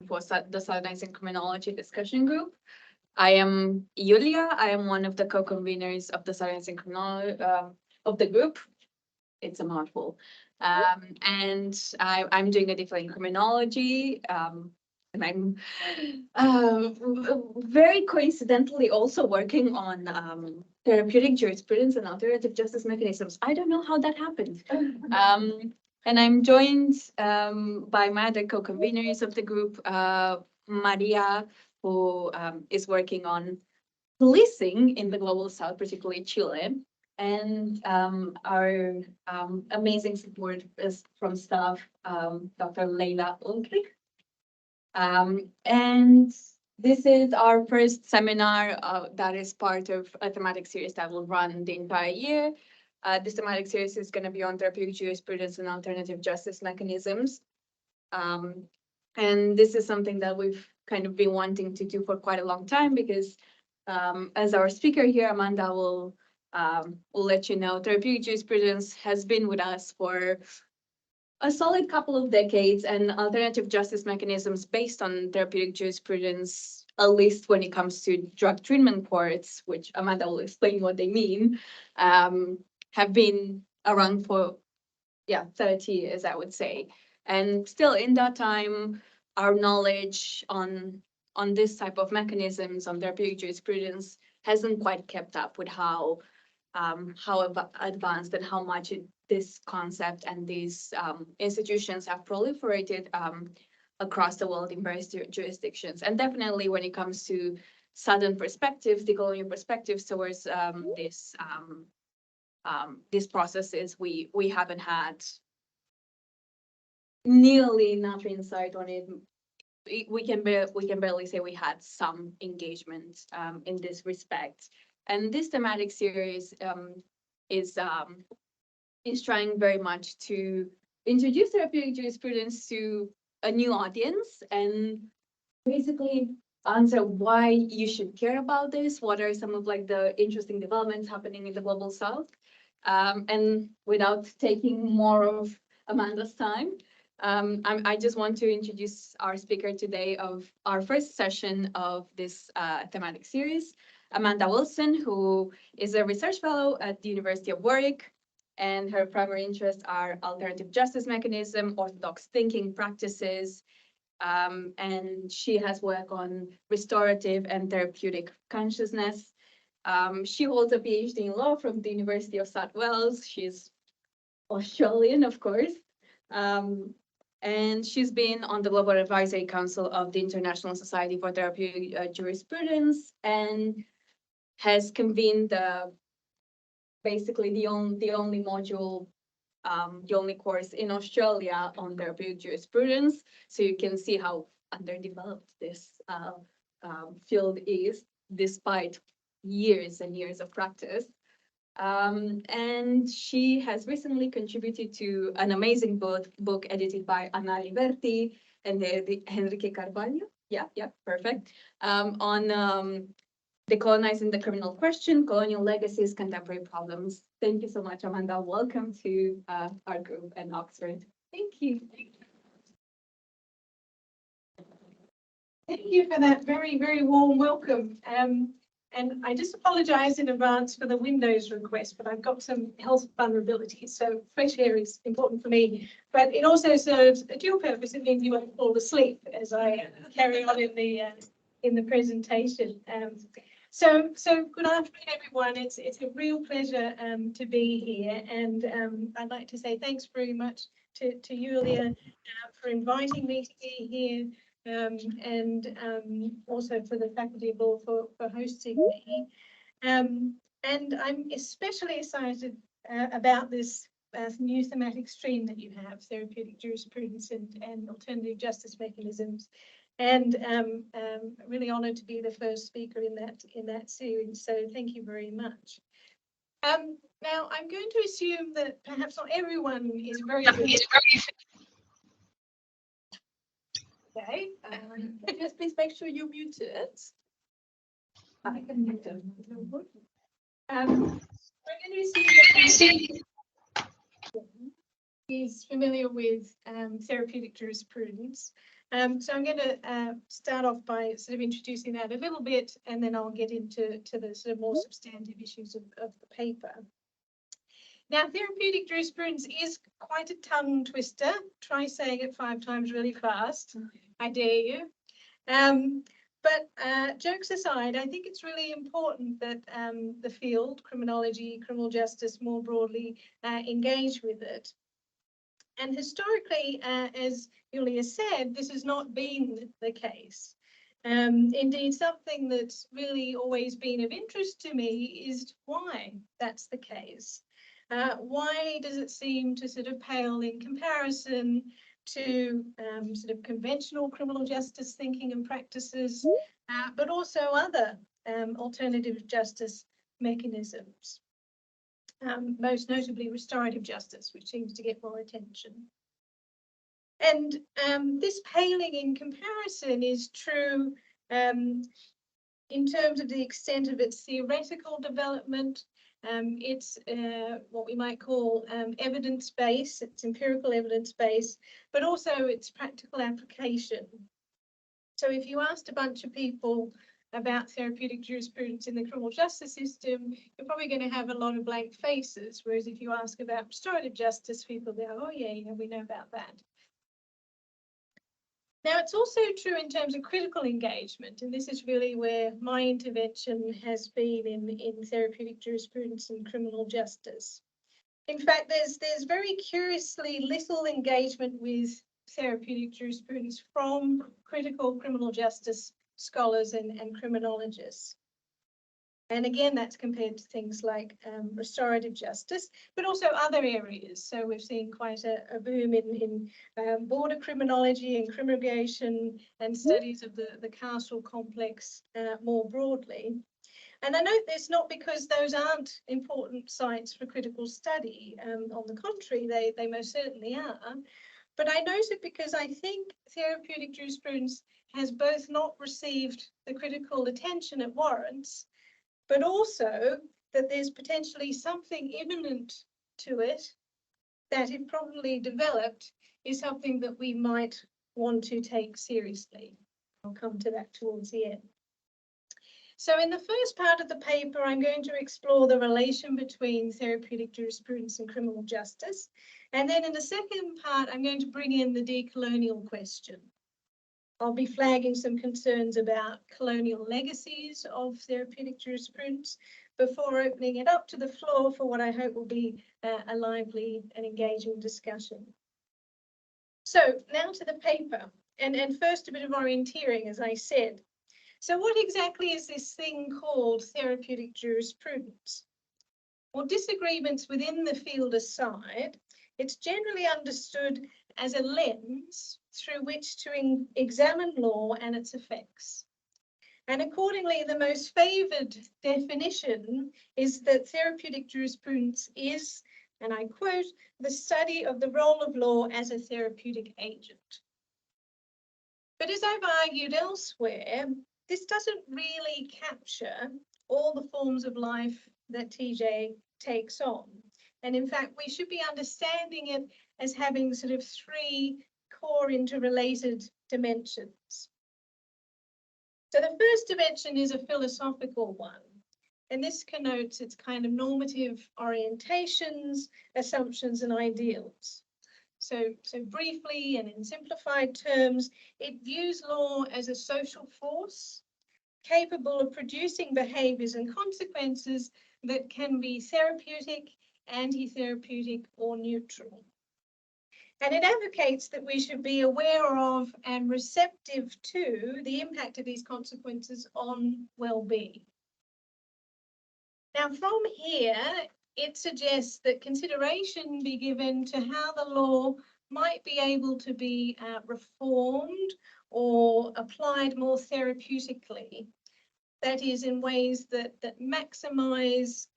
for Decolonizing Criminology discussion group. I am Yulia. I am one of the co-conveners of the Decolonizing Criminology of the group. It's a mouthful. And I'm doing a diploma in criminology. And I'm very coincidentally also working on therapeutic jurisprudence and alternative justice mechanisms. I don't know how that happened. And I'm joined by my other co-conveners of the group, Maria, who is working on policing in the global south, particularly Chile. And our amazing support is from staff, Dr. Leila Ulrich. And this is our first seminar that is part of a thematic series that will run the entire year. This thematic series is going to be on therapeutic jurisprudence and alternative justice mechanisms. And this is something that we've kind of been wanting to do for quite a long time because as our speaker here, Amanda will let you know, therapeutic jurisprudence has been with us for a solid couple of decades, and alternative justice mechanisms based on therapeutic jurisprudence, at least when it comes to drug treatment courts, which Amanda will explain what they mean, have been around for 30 years, I would say. And still in that time, our knowledge on this type of mechanisms, on therapeutic jurisprudence, hasn't quite kept up with how advanced and how much this concept and these institutions have proliferated across the world in various jurisdictions. And definitely when it comes to Southern perspectives, decolonial perspectives towards these processes, we haven't had nearly enough insight on it. We can barely say we had some engagement in this respect. And this thematic series is trying very much to introduce therapeutic jurisprudence to a new audience and basically answer why you should care about this. What are some of like the interesting developments happening in the global south? And without taking more of Amanda's time, I just want to introduce our speaker today of our first session of this thematic series, Amanda Wilson, who is a research fellow at the University of Warwick, and her primary interests are alternative justice mechanism, orthodox thinking practices, and she has worked on restorative and therapeutic consciousness. She holds a PhD in law from the University of South Wales. She's Australian, of course. And she's been on the Global Advisory Council of the International Society for Therapeutic Jurisprudence and has convened basically the only module, the only course in Australia on therapeutic jurisprudence. So you can see how underdeveloped this field is, despite years and years of practice. And she has recently contributed to an amazing book edited by Anna Liberti and Enrique Carvalho. Yeah, perfect. On Decolonizing the Criminal Question, Colonial Legacies, Contemporary Problems. Thank you so much, Amanda. Welcome to our group at Oxford. Thank you. Thank you for that very, very warm welcome. And I just apologise in advance for the Windows request, but I've got some health vulnerabilities, so fresh air is important for me. But it also serves a dual purpose. It means you won't fall asleep as I carry on in the presentation. So good afternoon, everyone. It's a real pleasure to be here, and I'd like to say thanks very much to Yulia for inviting me to be here. And also for the Faculty of Law for hosting me. And I'm especially excited about this new thematic stream that you have, therapeutic jurisprudence and alternative justice mechanisms. And really honoured to be the first speaker in that series. So thank you very much. Now I'm going to assume that perhaps not everyone is very good. Okay, just please make sure you mute it. I can mute them. I'm going to assume that is familiar with therapeutic jurisprudence. So I'm going to start off by sort of introducing that a little bit, and then I'll get into the sort of more substantive issues of the paper. Now, therapeutic jurisprudence is quite a tongue twister. Try saying it 5 times really fast. I dare you. But jokes aside, I think it's really important that the field, criminology, criminal justice more broadly, engage with it. And historically, as Julia said, this has not been the case. Indeed, something that's really always been of interest to me is why that's the case. Why does it seem to sort of pale in comparison to sort of conventional criminal justice thinking and practices, but also other alternative justice mechanisms? Most notably restorative justice, which seems to get more attention. And this paling in comparison is true in terms of the extent of its theoretical development. It's what we might call evidence-based, it's empirical evidence-based, but also its practical application. So if you asked a bunch of people about therapeutic jurisprudence in the criminal justice system, you're probably going to have a lot of blank faces, whereas if you ask about restorative justice, people go, oh yeah, we know about that. Now, it's also true in terms of critical engagement, and this is really where my intervention has been in therapeutic jurisprudence and criminal justice. In fact, there's very curiously little engagement with therapeutic jurisprudence from critical criminal justice scholars and criminologists. And again, that's compared to things like restorative justice, but also other areas. So we've seen quite a boom in border criminology and criminology and studies of the carceral complex more broadly. And I note this not because those aren't important sites for critical study. On the contrary, they most certainly are. But I note it because I think therapeutic jurisprudence has both not received the critical attention it warrants, but also that there's potentially something imminent to it that, if properly developed, is something that we might want to take seriously. I'll come to that towards the end. So in the first part of the paper, I'm going to explore the relation between therapeutic jurisprudence and criminal justice. And then in the second part, I'm going to bring in the decolonial question. I'll be flagging some concerns about colonial legacies of therapeutic jurisprudence before opening it up to the floor for what I hope will be a lively and engaging discussion. So now to the paper, and first a bit of orienteering, as I said. So what exactly is this thing called therapeutic jurisprudence? Well, disagreements within the field aside, it's generally understood as a lens through which to examine law and its effects. And accordingly, the most favoured definition is that therapeutic jurisprudence is, and I quote, the study of the role of law as a therapeutic agent. But as I've argued elsewhere, this doesn't really capture all the forms of life that TJ takes on. And in fact, we should be understanding it as having sort of 3 core interrelated dimensions. So the first dimension is a philosophical one, and this connotes its kind of normative orientations, assumptions, and ideals. So briefly and in simplified terms, it views law as a social force capable of producing behaviours and consequences that can be therapeutic, anti-therapeutic, or neutral. And it advocates that we should be aware of and receptive to the impact of these consequences on well-being. Now, from here, it suggests that consideration be given to how the law might be able to be reformed or applied more therapeutically. That is, in ways that maximise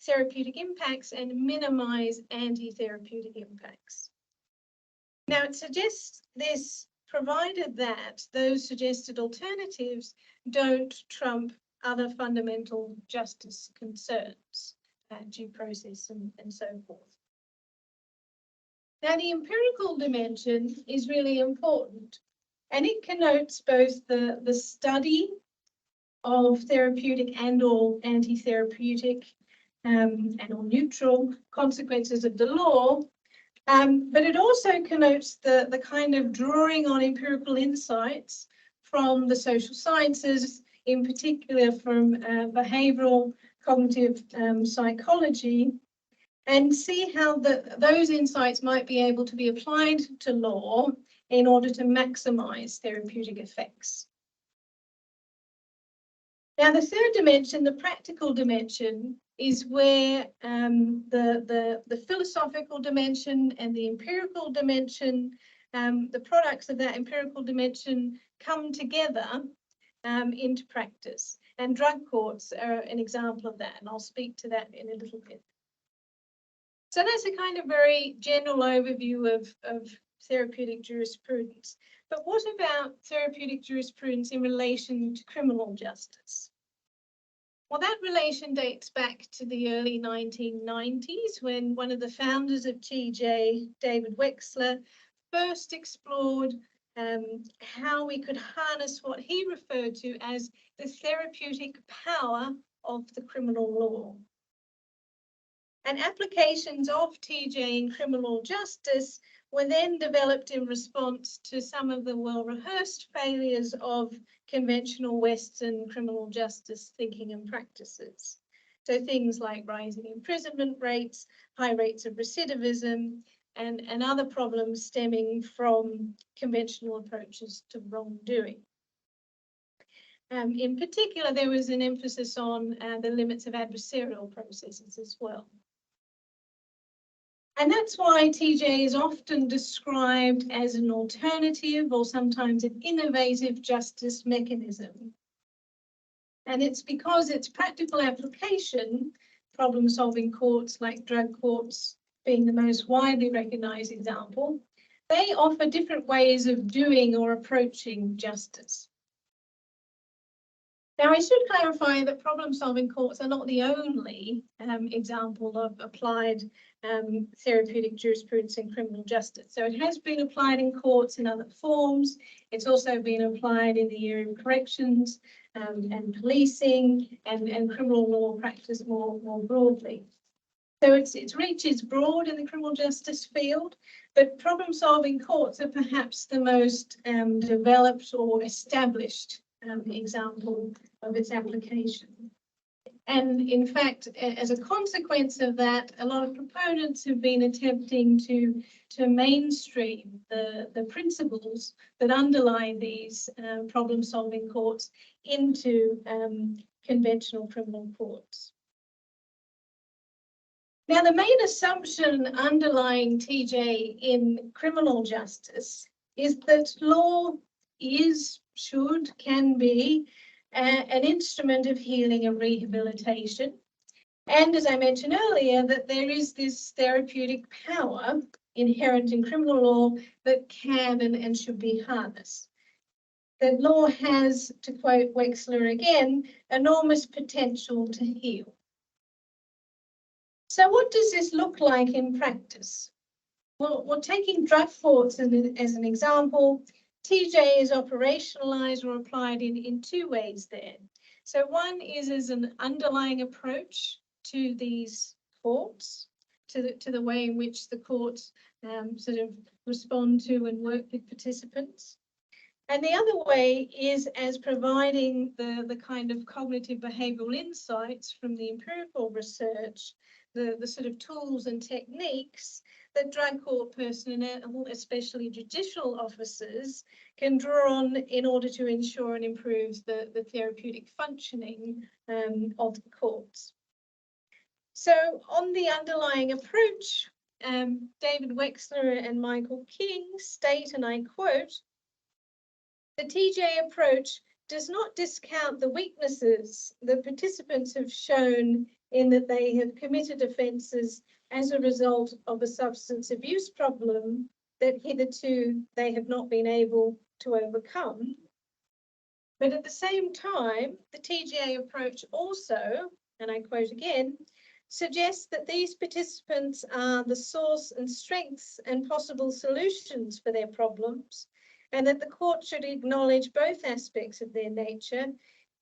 therapeutic impacts and minimise anti-therapeutic impacts. Now, it suggests this provided that those suggested alternatives don't trump other fundamental justice concerns, due process and so forth. Now, the empirical dimension is really important, and it connotes both the study of therapeutic and or anti-therapeutic and or neutral consequences of the law, but it also connotes the kind of drawing on empirical insights from the social sciences, in particular from behavioral cognitive psychology, and see how those insights might be able to be applied to law in order to maximize therapeutic effects. Now, the third dimension, the practical dimension, is where the philosophical dimension and the empirical dimension, the products of that empirical dimension come together into practice. And drug courts are an example of that, and I'll speak to that in a little bit. So that's a kind of very general overview of therapeutic jurisprudence. But what about therapeutic jurisprudence in relation to criminal justice? Well, that relation dates back to the early 1990s, when one of the founders of TJ, David Wexler, first explored how we could harness what he referred to as the therapeutic power of the criminal law. And applications of TJ in criminal justice were then developed in response to some of the well-rehearsed failures of conventional Western criminal justice thinking and practices. So things like rising imprisonment rates, high rates of recidivism, and other problems stemming from conventional approaches to wrongdoing. In particular, there was an emphasis on the limits of adversarial processes as well. And that's why TJ is often described as an alternative or sometimes an innovative justice mechanism. And it's because its practical application, problem-solving courts like drug courts being the most widely recognized example, they offer different ways of doing or approaching justice. Now, I should clarify that problem-solving courts are not the only example of applied therapeutic jurisprudence in criminal justice. So it has been applied in courts in other forms. It's also been applied in the area of corrections and policing and criminal law practice more broadly. So its reach is broad in the criminal justice field, but problem-solving courts are perhaps the most developed or established example of its application. And in fact, as a consequence of that, a lot of proponents have been attempting to mainstream the principles that underlie these problem-solving courts into conventional criminal courts. Now, the main assumption underlying TJ in criminal justice is that law is, should, can be an instrument of healing and rehabilitation. And as I mentioned earlier, that there is this therapeutic power inherent in criminal law that can and should be harnessed. That law has, to quote Wexler again, enormous potential to heal. So what does this look like in practice? Well, taking drug courts as an example, TJ is operationalized or applied in two ways there. So one is as an underlying approach to these courts, to the way in which the courts sort of respond to and work with participants. And the other way is as providing the kind of cognitive behavioral insights from the empirical research, the sort of tools and techniques that drug court personnel, especially judicial officers, can draw on in order to ensure and improve the therapeutic functioning of the courts. So on the underlying approach, David Wexler and Michael King state, and I quote, "The TJ approach does not discount the weaknesses that participants have shown in that they have committed offences as a result of a substance abuse problem that hitherto they have not been able to overcome. But at the same time, the TGA approach also, and I quote again, suggests that these participants are the source and strengths and possible solutions for their problems, and that the court should acknowledge both aspects of their nature,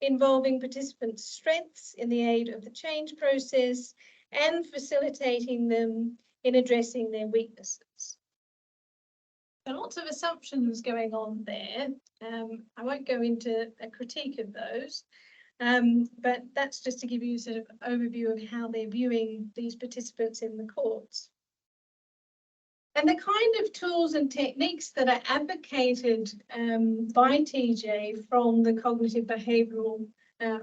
involving participants' strengths in the aid of the change process and facilitating them in addressing their weaknesses. There are lots of assumptions going on there. I won't go into a critique of those, but that's just to give you sort of overview of how they're viewing these participants in the courts. And the kind of tools and techniques that are advocated by TJ from the cognitive behavioural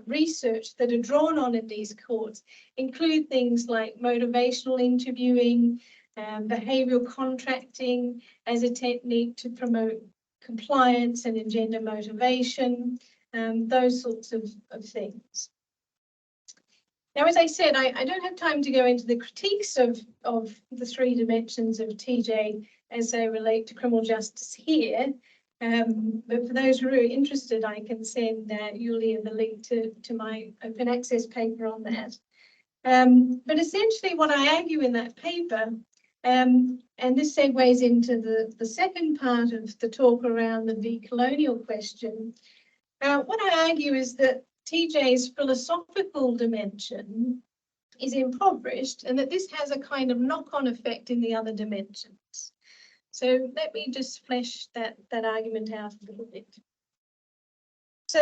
research that are drawn on in these courts include things like motivational interviewing, behavioural contracting as a technique to promote compliance and engender motivation, those sorts of things. Now, as I said, I don't have time to go into the critiques of the three dimensions of TJ as they relate to criminal justice here. But for those who are really interested, I can send Julia the link to my open access paper on that. But essentially what I argue in that paper, and this segues into the second part of the talk around the decolonial question, what I argue is that TJ's philosophical dimension is impoverished and that this has a kind of knock-on effect in the other dimensions. So let me just flesh that argument out a little bit. So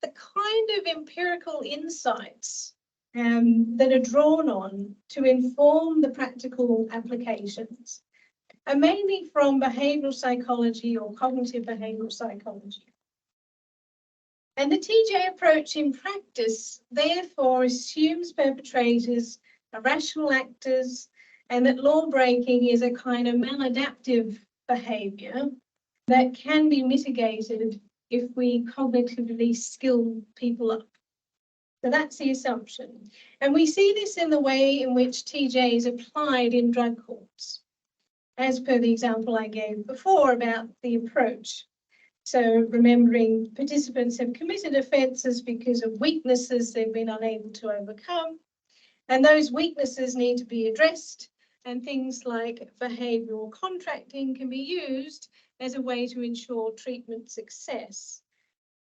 the kind of empirical insights that are drawn on to inform the practical applications are mainly from behavioural psychology or cognitive behavioural psychology. And the TJ approach in practice, therefore, assumes perpetrators are rational actors and that law breaking is a kind of maladaptive behaviour that can be mitigated if we cognitively skill people up. So that's the assumption. And we see this in the way in which TJ is applied in drug courts, as per the example I gave before about the approach. So remembering participants have committed offences because of weaknesses they've been unable to overcome, and those weaknesses need to be addressed, and things like behavioural contracting can be used as a way to ensure treatment success,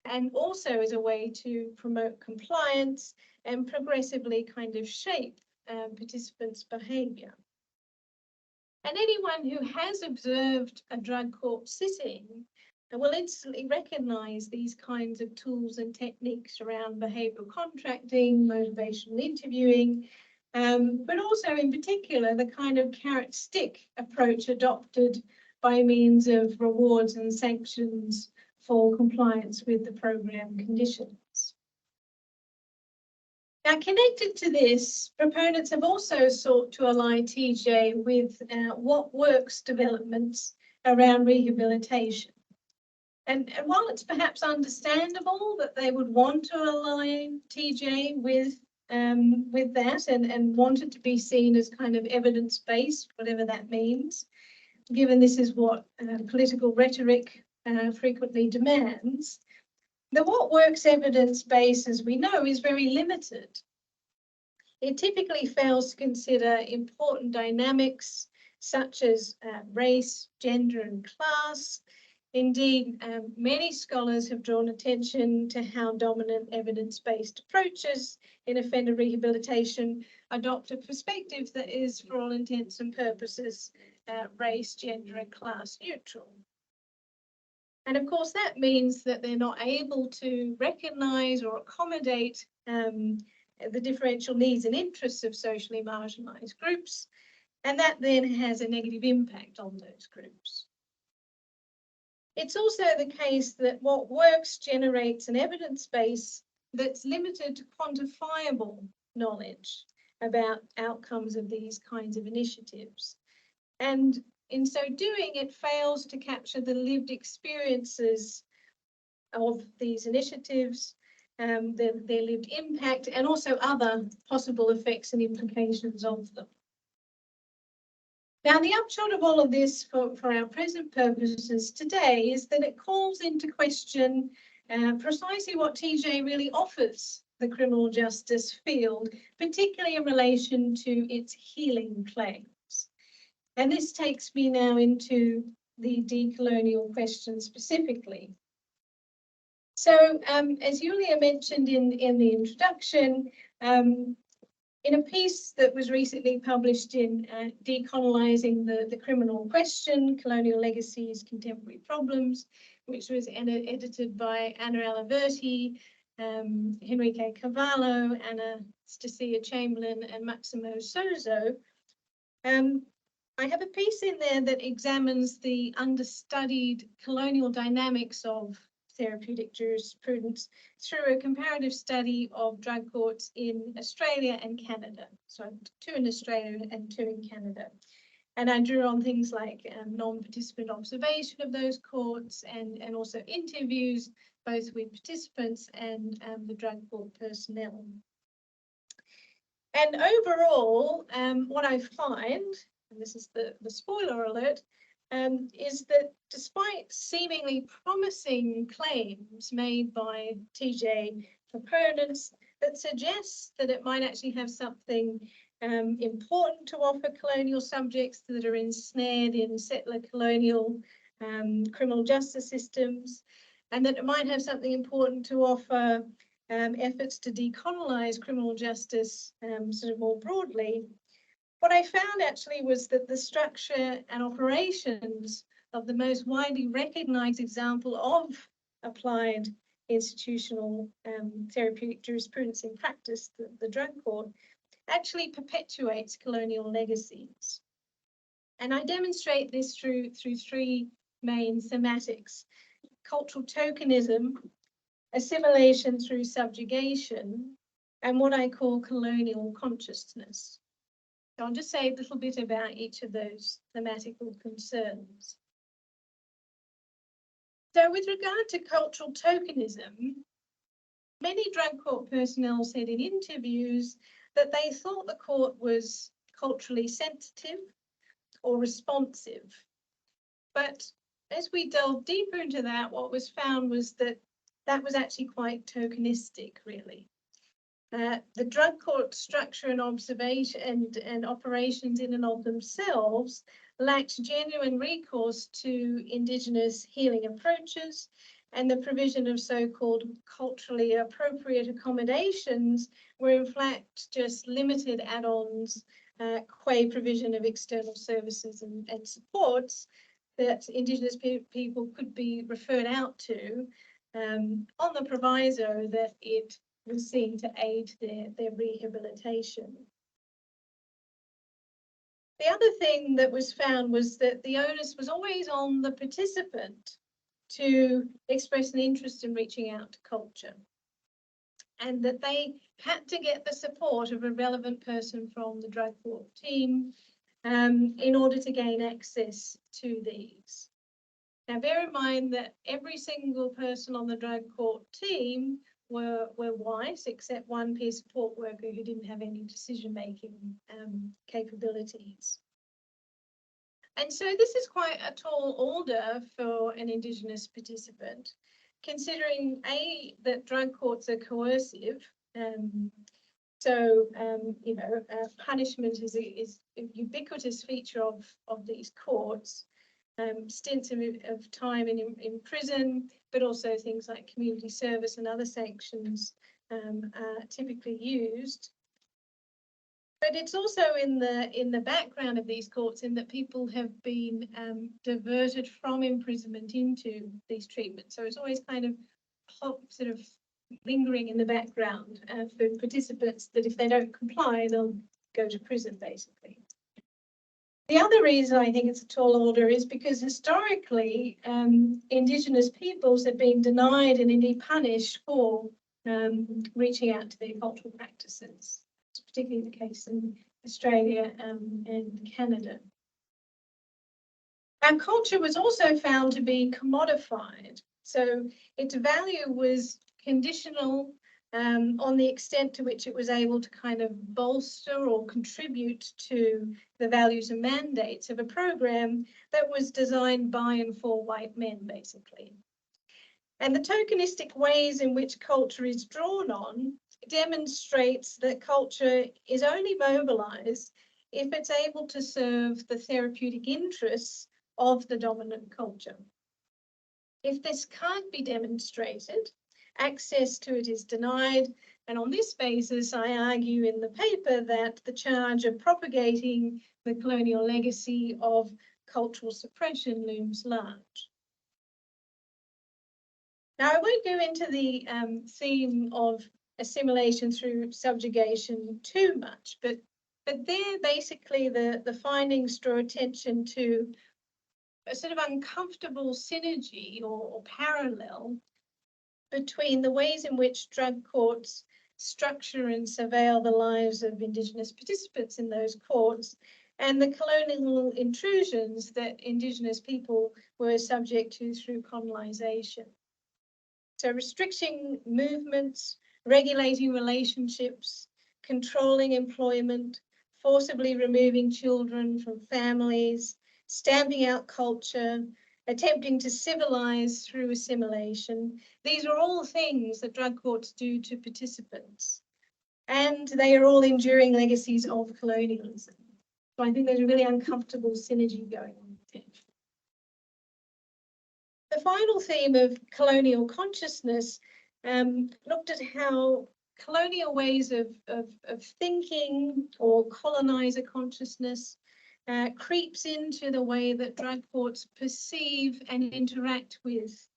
and also as a way to promote compliance and progressively kind of shape participants' behaviour. And anyone who has observed a drug court sitting will instantly recognise these kinds of tools and techniques around behavioural contracting, motivational interviewing, but also in particular the kind of carrot-stick approach adopted by means of rewards and sanctions for compliance with the programme conditions. Now, connected to this, proponents have also sought to align TJ with what works developments around rehabilitation. And while it's perhaps understandable that they would want to align TJ with that and want it to be seen as kind of evidence-based, whatever that means, given this is what political rhetoric frequently demands, the what works evidence base, as we know, is very limited. It typically fails to consider important dynamics such as race, gender, and class. Indeed, many scholars have drawn attention to how dominant evidence-based approaches in offender rehabilitation adopt a perspective that is, for all intents and purposes, race, gender, and class neutral. And of course, that means that they're not able to recognise or accommodate the differential needs and interests of socially marginalised groups, and that then has a negative impact on those groups. It's also the case that what works generates an evidence base that's limited to quantifiable knowledge about outcomes of these kinds of initiatives. And in so doing, it fails to capture the lived experiences of these initiatives, their lived impact, and also other possible effects and implications of them. Now, the upshot of all of this for our present purposes today is that it calls into question precisely what TJ really offers the criminal justice field, particularly in relation to its healing claims. And this takes me now into the decolonial question specifically. So as Julia mentioned in the introduction, in a piece that was recently published in Decolonizing the Criminal Question, Colonial Legacies, Contemporary Problems, which was edited by Anna Aliverti, Henrique Cavallo, Anastasia Chamberlain, and Maximo Sozo, I have a piece in there that examines the understudied colonial dynamics of therapeutic jurisprudence through a comparative study of drug courts in Australia and Canada. So 2 in Australia and 2 in Canada. And I drew on things like non-participant observation of those courts and also interviews, both with participants and the drug court personnel. And overall, what I find, and this is the spoiler alert, is that despite seemingly promising claims made by TJ proponents that suggests that it might actually have something important to offer colonial subjects that are ensnared in settler colonial criminal justice systems, and that it might have something important to offer efforts to decolonize criminal justice sort of more broadly, what I found actually was that the structure and operations of the most widely recognized example of applied institutional therapeutic jurisprudence in practice, the drug court, actually perpetuates colonial legacies. And I demonstrate this through 3 main thematics: cultural tokenism, assimilation through subjugation, and what I call colonial consciousness. So I'll just say a little bit about each of those thematical concerns. So with regard to cultural tokenism, many drug court personnel said in interviews that they thought the court was culturally sensitive or responsive. But as we delved deeper into that, what was found was that that was actually quite tokenistic, really. The drug court structure and observation and operations in and of themselves lacked genuine recourse to Indigenous healing approaches, and the provision of so-called culturally appropriate accommodations were in fact just limited add-ons, qua provision of external services and supports that Indigenous people could be referred out to on the proviso that it was seen to aid their rehabilitation. The other thing that was found was that the onus was always on the participant to express an interest in reaching out to culture, and that they had to get the support of a relevant person from the drug court team in order to gain access to these. Now, bear in mind that every single person on the drug court team were white, except one peer support worker who didn't have any decision-making capabilities. And so this is quite a tall order for an Indigenous participant, considering that drug courts are coercive. Punishment is a ubiquitous feature of these courts. Stints of time in prison, but also things like community service and other sanctions are typically used. But it's also in the background of these courts in that people have been diverted from imprisonment into these treatments. So it's always kind of sort of lingering in the background for participants that if they don't comply, they'll go to prison, basically. The other reason I think it's a tall order is because historically, Indigenous peoples have been denied and indeed punished for reaching out to their cultural practices. It's particularly the case in Australia and Canada. Our culture was also found to be commodified. So its value was conditional on the extent to which it was able to kind of bolster or contribute to the values and mandates of a program that was designed by and for white men, basically. And the tokenistic ways in which culture is drawn on demonstrates that culture is only mobilized if it's able to serve the therapeutic interests of the dominant culture. If this can't be demonstrated, access to it is denied. And on this basis, I argue in the paper that the charge of propagating the colonial legacy of cultural suppression looms large. Now, I won't go into the theme of assimilation through subjugation too much, but there basically the findings draw attention to a sort of uncomfortable synergy or parallel between the ways in which drug courts structure and surveil the lives of Indigenous participants in those courts and the colonial intrusions that Indigenous people were subject to through colonisation. So restricting movements, regulating relationships, controlling employment, forcibly removing children from families, stamping out culture, attempting to civilize through assimilation. These are all things that drug courts do to participants. And they are all enduring legacies of colonialism. So I think there's a really uncomfortable synergy going on there. The final theme of colonial consciousness looked at how colonial ways of thinking or colonizer consciousness creeps into the way that drug courts perceive and interact with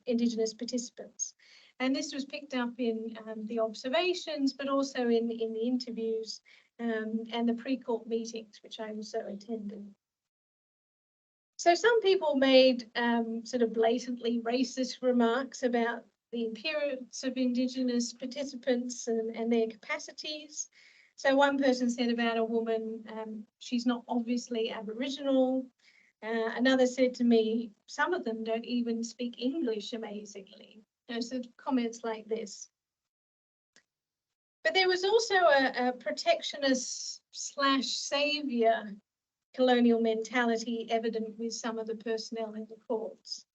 Indigenous participants. And this was picked up in the observations, but also in the interviews and the pre-court meetings, which I also attended. So some people made sort of blatantly racist remarks about the appearance of Indigenous participants and their capacities. So one person said about a woman, she's not obviously Aboriginal. Another said to me, some of them don't even speak English, amazingly. So comments like this. But there was also a protectionist / saviour colonial mentality evident with some of the personnel in the courts.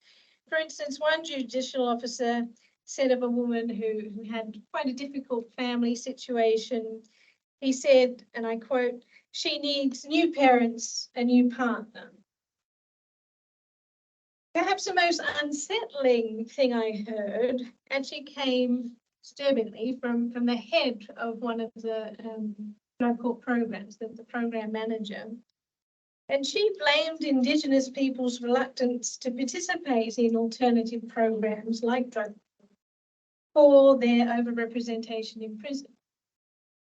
For instance, one judicial officer said of a woman who had quite a difficult family situation, he said, and I quote, "She needs new parents, a new partner." Perhaps the most unsettling thing I heard actually came disturbingly from the head of one of the drug court programs, the program manager. And she blamed Indigenous people's reluctance to participate in alternative programs like drug for their overrepresentation in prison.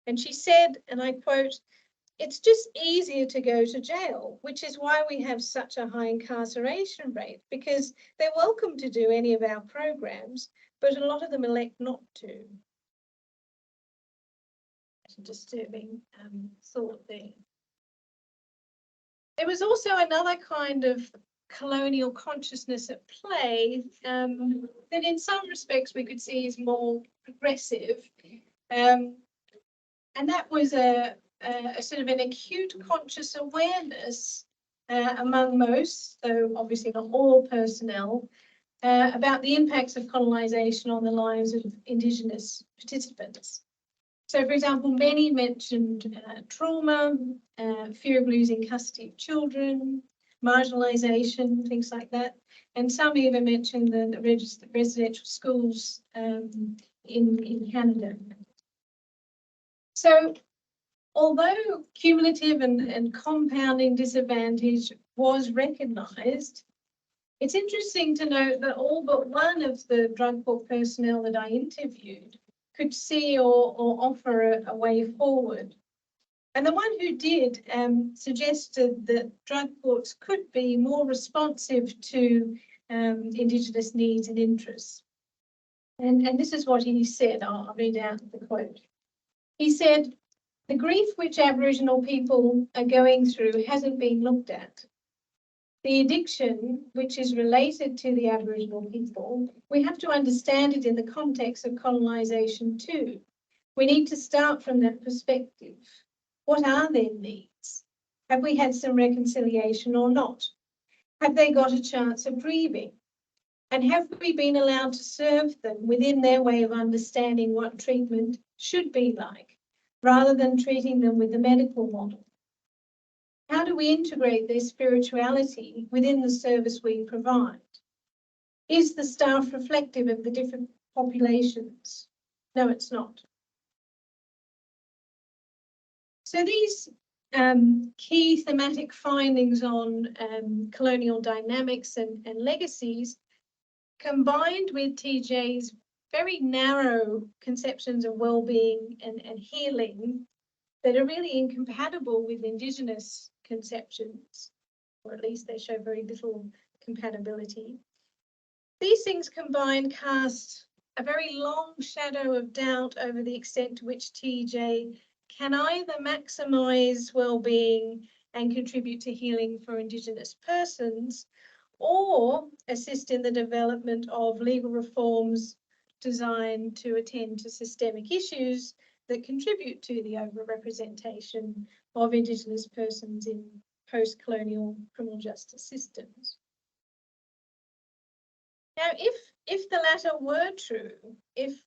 And she said, and I quote, "It's just easier to go to jail, which is why we have such a high incarceration rate, because they're welcome to do any of our programs, but a lot of them elect not to." That's a disturbing thought there. There was also another kind of colonial consciousness at play that in some respects we could see is more progressive. And that was a sort of an acute conscious awareness among most, though obviously not all personnel, about the impacts of colonisation on the lives of Indigenous participants. So, for example, many mentioned trauma, fear of losing custody of children, marginalisation, things like that. And some even mentioned the residential schools in Canada. So, although cumulative and compounding disadvantage was recognised, it's interesting to note that all but one of the drug court personnel that I interviewed could see or offer a way forward. And the one who did suggested that drug courts could be more responsive to Indigenous needs and interests. And this is what he said. I'll read out the quote. He said, "The grief which Aboriginal people are going through hasn't been looked at. The addiction, which is related to the Aboriginal people, we have to understand it in the context of colonisation too. We need to start from that perspective. What are their needs? Have we had some reconciliation or not? Have they got a chance of grieving? And have we been allowed to serve them within their way of understanding what treatment should be like, rather than treating them with the medical model? How do we integrate their spirituality within the service we provide? Is the staff reflective of the different populations? No, it's not. So these key thematic findings on colonial dynamics and legacies, combined with TJ's very narrow conceptions of well-being and healing that are really incompatible with Indigenous conceptions, or at least they show very little compatibility. These things combined cast a very long shadow of doubt over the extent to which TJ can either maximise well-being and contribute to healing for Indigenous persons, or assist in the development of legal reforms designed to attend to systemic issues that contribute to the overrepresentation of Indigenous persons in post-colonial criminal justice systems. Now, if the latter were true, if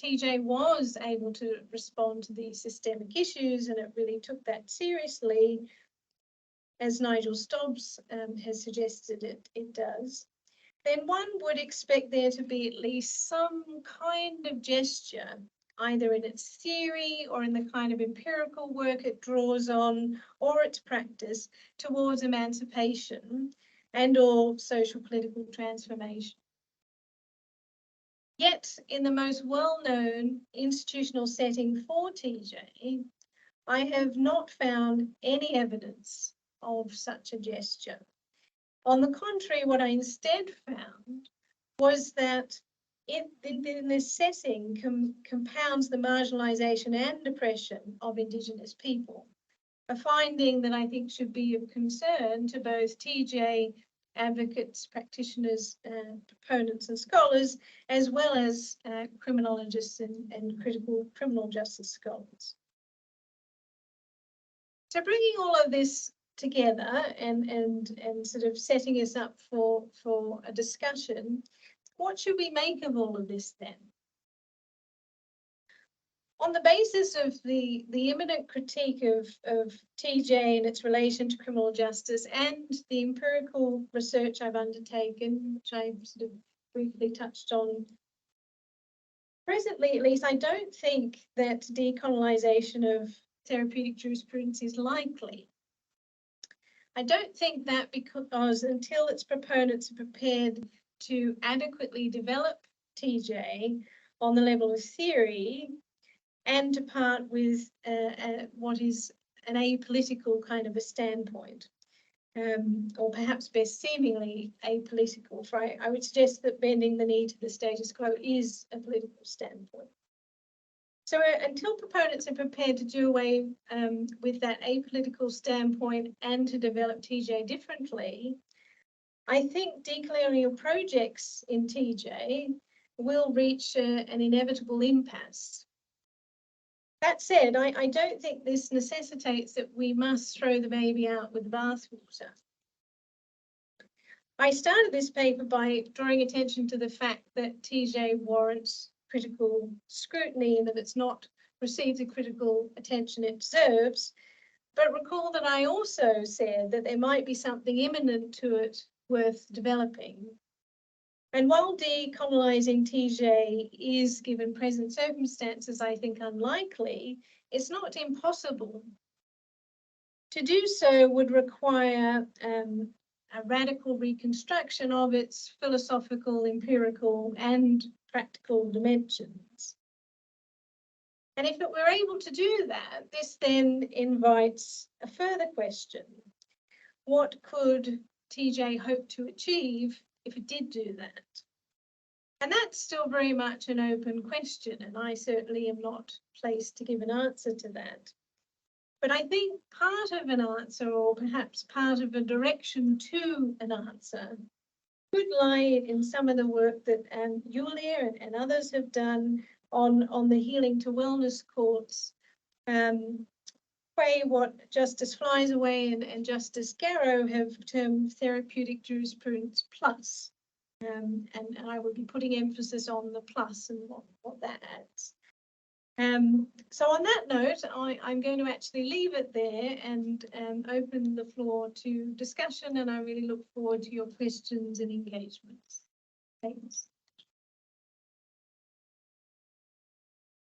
TJ was able to respond to these systemic issues and it really took that seriously, as Nigel Stobbs has suggested it does, then one would expect there to be at least some kind of gesture, either in its theory or in the kind of empirical work it draws on, or its practice, towards emancipation and or social political transformation. Yet, in the most well-known institutional setting for TJ, I have not found any evidence of such a gesture. On the contrary, what I instead found was that in this setting compounds the marginalisation and oppression of Indigenous people, a finding that I think should be of concern to both TJ advocates, practitioners, proponents and scholars, as well as criminologists and critical criminal justice scholars. So bringing all of this together and sort of setting us up for a discussion, what should we make of all of this then? On the basis of the imminent critique of TJ and its relation to criminal justice and the empirical research I've undertaken, which I sort of briefly touched on, presently at least, I don't think that decolonization of therapeutic jurisprudence is likely. I don't think that because until its proponents are prepared to adequately develop TJ on the level of theory, and to part with what is an apolitical kind of a standpoint, or perhaps best seemingly apolitical. For I would suggest that bending the knee to the status quo is a political standpoint. So until proponents are prepared to do away with that apolitical standpoint and to develop TJ differently, I think decolonial projects in TJ will reach an inevitable impasse. That said, I don't think this necessitates that we must throw the baby out with the bathwater. I started this paper by drawing attention to the fact that TJ warrants critical scrutiny and that it's not received the critical attention it deserves. But recall that I also said that there might be something imminent to it worth developing. And while decolonizing TJ is, given present circumstances, I think unlikely, it's not impossible. To do so would require a radical reconstruction of its philosophical, empirical, and practical dimensions. And if it were able to do that, this then invites a further question. What could TJ hope to achieve if it did do that? And that's still very much an open question, and I certainly am not placed to give an answer to that. But I think part of an answer, or perhaps part of a direction to an answer, could lie in some of the work that Julia and others have done on the healing to wellness courts, what Justice Fliesaway and Justice Garrow have termed therapeutic jurisprudence plus. And I will be putting emphasis on the plus and what that adds. So on that note, I'm going to actually leave it there and open the floor to discussion, and I really look forward to your questions and engagements. Thanks.